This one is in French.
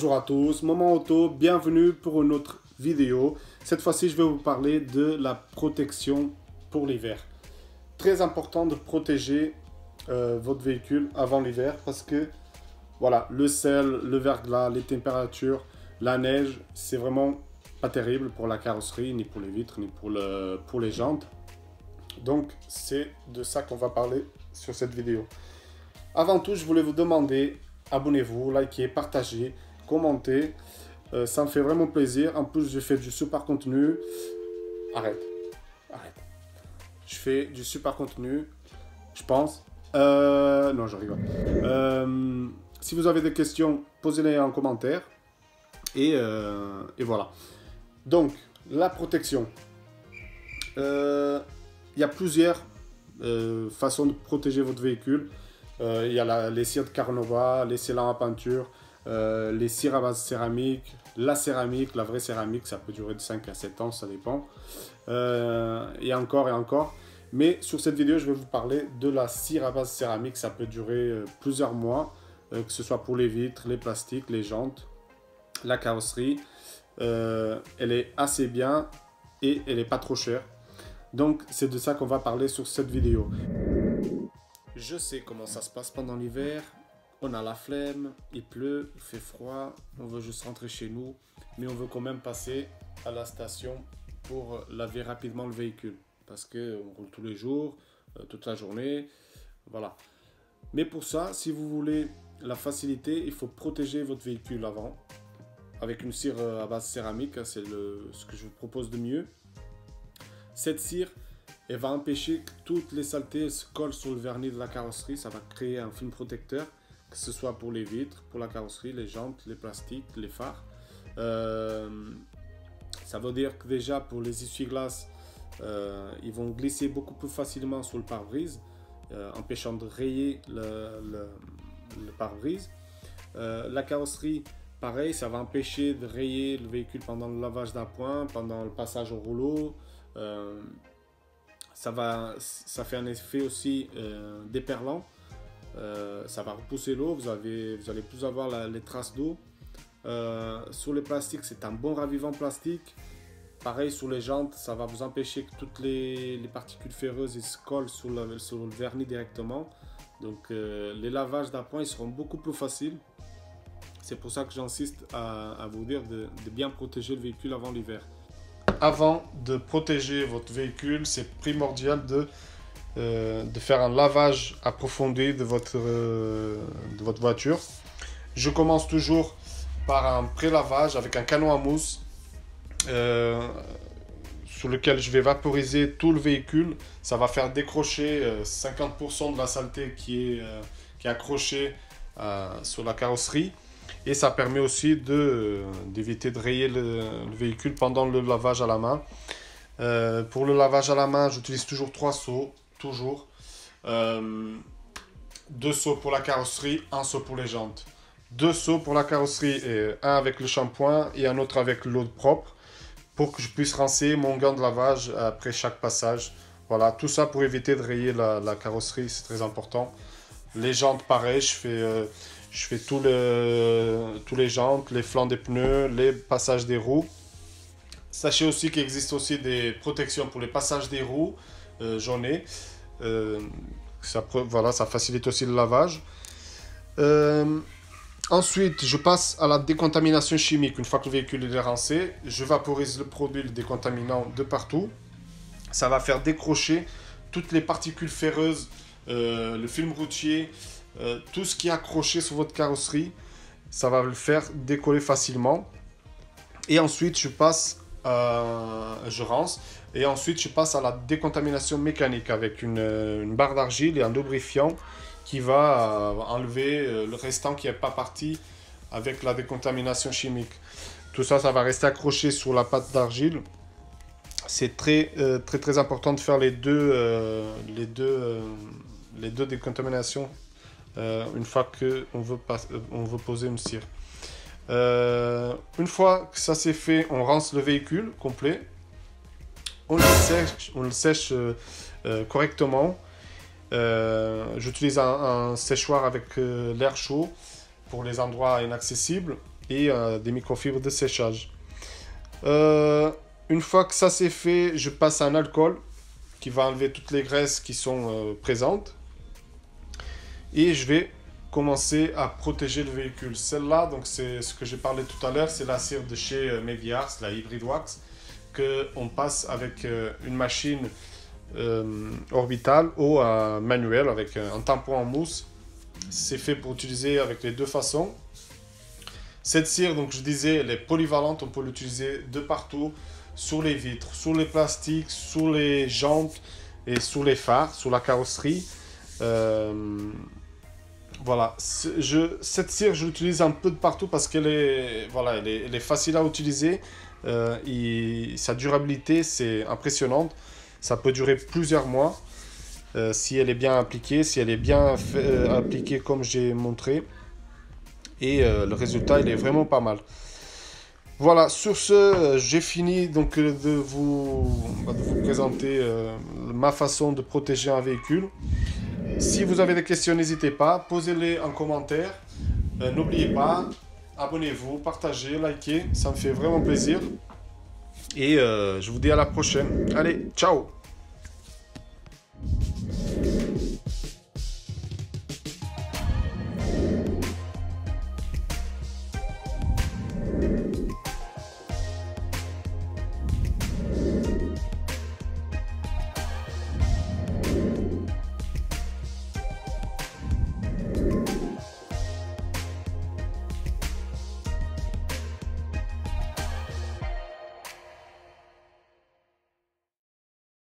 Bonjour à tous, Moment Auto, bienvenue pour une autre vidéo. Cette fois-ci, je vais vous parler de la protection pour l'hiver. Très important de protéger votre véhicule avant l'hiver parce que voilà, le sel, le verglas, les températures, la neige, c'est vraiment pas terrible pour la carrosserie, ni pour les vitres, ni pour les jantes. Donc, c'est de ça qu'on va parler sur cette vidéo. Avant tout, je voulais vous demander, abonnez-vous, likez, partagez, commentez. Ça me fait vraiment plaisir. En plus, je fais du super contenu. Arrête. Je fais du super contenu, je pense. Non, je rigole. Si vous avez des questions, posez-les en commentaire. Et voilà. Donc, la protection. Il y a plusieurs façons de protéger votre véhicule. Il y a les cires de Carnauba, les scellants à peinture, les cires à base céramique, la céramique, la vraie céramique, ça peut durer de 5 à 7 ans, ça dépend. Et encore et encore. Mais sur cette vidéo, je vais vous parler de la cire à base céramique. Ça peut durer plusieurs mois, que ce soit pour les vitres, les plastiques, les jantes, la carrosserie. Elle est assez bien et elle n'est pas trop chère. Donc, c'est de ça qu'on va parler sur cette vidéo. Je sais comment ça se passe pendant l'hiver. On a la flemme, il pleut, il fait froid, on veut juste rentrer chez nous, mais on veut quand même passer à la station pour laver rapidement le véhicule. Parce qu'on roule tous les jours, toute la journée, voilà. Mais pour ça, si vous voulez la facilité, il faut protéger votre véhicule avant. Avec une cire à base céramique, c'est ce que je vous propose de mieux. Cette cire, elle va empêcher que toutes les saletés se collent sur le vernis de la carrosserie. Ça va créer un film protecteur, que ce soit pour les vitres, pour la carrosserie, les jantes, les plastiques, les phares. Ça veut dire que déjà pour les essuie-glaces, ils vont glisser beaucoup plus facilement sur le pare-brise, empêchant de rayer le pare-brise. La carrosserie, pareil, ça va empêcher de rayer le véhicule pendant le lavage d'appoint, pendant le passage au rouleau. Ça fait un effet aussi déperlant. Ça va repousser l'eau, vous allez plus avoir les traces d'eau. Sur les plastiques, c'est un bon ravivant plastique. Pareil sur les jantes, ça va vous empêcher que toutes les particules ferreuses se collent sur le vernis directement. Donc les lavages d'appoint ils seront beaucoup plus faciles. C'est pour ça que j'insiste à vous dire de bien protéger le véhicule avant l'hiver. Avant de protéger votre véhicule, c'est primordial de faire un lavage approfondi de votre voiture. Je commence toujours par un pré-lavage avec un canon à mousse sur lequel je vais vaporiser tout le véhicule. Ça va faire décrocher 50% de la saleté qui est accrochée sur la carrosserie. Et ça permet aussi d'éviter de rayer le véhicule pendant le lavage à la main. Pour le lavage à la main, j'utilise toujours 3 seaux. Toujours. 2 seaux pour la carrosserie, 1 seau pour les jantes. 2 seaux pour la carrosserie, et un avec le shampoing et un autre avec l'eau propre. Pour que je puisse rincer mon gant de lavage après chaque passage. Voilà, tout ça pour éviter de rayer la carrosserie, c'est très important. Les jantes, pareil, je fais tous les jantes, les flancs des pneus, les passages des roues. Sachez aussi qu'il existe aussi des protections pour les passages des roues jaunées. Voilà, ça facilite aussi le lavage. Ensuite, je passe à la décontamination chimique. Une fois que le véhicule est rincé, je vaporise le produit, le décontaminant de partout. Ça va faire décrocher toutes les particules ferreuses, le film routier, tout ce qui est accroché sur votre carrosserie. Ça va le faire décoller facilement. Et ensuite, je rince. Et ensuite, je passe à la décontamination mécanique avec une barre d'argile et un lubrifiant qui va enlever le restant qui n'est pas parti avec la décontamination chimique. Tout ça, ça va rester accroché sur la pâte d'argile. C'est très important de faire les deux décontaminations une fois qu'on veut poser une cire. Une fois que ça c'est fait, on rince le véhicule complet. On le sèche correctement. J'utilise un séchoir avec l'air chaud pour les endroits inaccessibles. et des microfibres de séchage. Une fois que ça c'est fait, je passe un alcool qui va enlever toutes les graisses qui sont présentes. Et je vais commencer à protéger le véhicule. Celle-là, donc c'est ce que j'ai parlé tout à l'heure, c'est la cire de chez Meviars, la Hybrid Wax, qu'on passe avec une machine orbitale ou manuelle avec un tampon en mousse. C'est fait pour utiliser avec les deux façons. Cette cire, donc je disais, elle est polyvalente, on peut l'utiliser de partout, sur les vitres, sur les plastiques, sur les jantes et sur les phares, sur la carrosserie. Voilà, cette cire, je l'utilise un peu de partout parce qu'elle est, voilà, elle est facile à utiliser. Et sa durabilité, c'est impressionnante. Ça peut durer plusieurs mois si elle est bien appliquée, si elle est bien appliquée comme j'ai montré. Et le résultat, il est vraiment pas mal. Voilà, sur ce, j'ai fini donc de vous présenter ma façon de protéger un véhicule. Si vous avez des questions, n'hésitez pas, posez-les en commentaire. N'oubliez pas, abonnez-vous, partagez, likez, ça me fait vraiment plaisir. Et je vous dis à la prochaine. Allez, ciao!